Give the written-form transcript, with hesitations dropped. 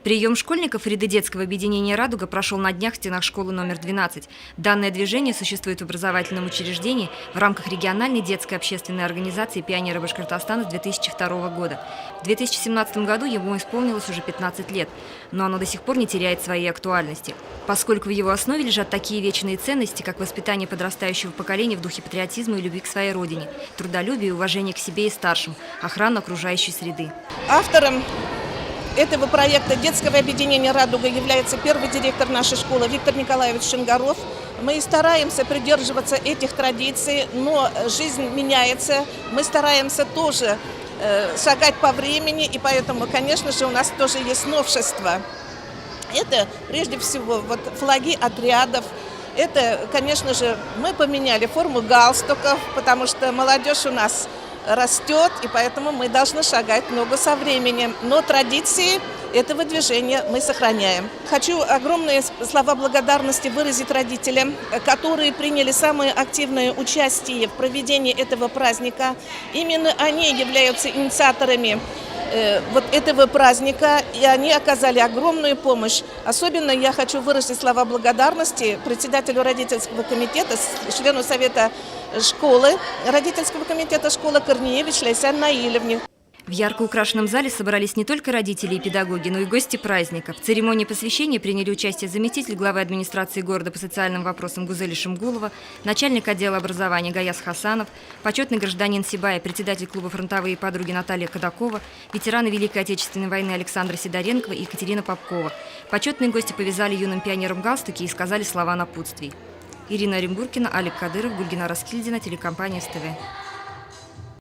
Прием школьников в ряды детского объединения «Радуга» прошел на днях в стенах школы номер 12. Данное движение существует в образовательном учреждении в рамках региональной детской общественной организации «Пионеры Башкортостана» с 2002 года. В 2017 году ему исполнилось уже 15 лет, но оно до сих пор не теряет своей актуальности, поскольку в его основе лежат такие вечные ценности, как воспитание подрастающего поколения в духе патриотизма и любви к своей родине, трудолюбие и уважение к себе и старшим, охрана окружающей среды. Автором этого проекта детского объединения «Радуга» является первый директор нашей школы Виктор Николаевич Шингаров. Мы стараемся придерживаться этих традиций, но жизнь меняется. Мы стараемся тоже шагать по времени, и поэтому, конечно же, у нас тоже есть новшества. Это, прежде всего, флаги отрядов. Это, конечно же, мы поменяли форму галстуков, потому что молодежь у нас растет, и поэтому мы должны шагать ногу со временем. Но традиции этого движения мы сохраняем. Хочу огромные слова благодарности выразить родителям, которые приняли самое активное участие в проведении этого праздника. Именно они являются инициаторами этого праздника, и они оказали огромную помощь. Особенно я хочу выразить слова благодарности председателю родительского комитета, члену совета школы, родительского комитета школы Корнеевич Лейсан Наилевне. В ярко украшенном зале собрались не только родители и педагоги, но и гости праздника. В церемонии посвящения приняли участие заместитель главы администрации города по социальным вопросам Гузели Шимгулова, начальник отдела образования Гаяс Хасанов, почетный гражданин Сибая, председатель клуба «Фронтовые подруги» Наталья Кадакова, ветераны Великой Отечественной войны Александра Сидоренкова и Екатерина Попкова. Почетные гости повязали юным пионерам галстуки и сказали слова напутствий. Ирина Оренбургина, Алик Кадыров, Гульгина Раскильдина, телекомпания СТВ.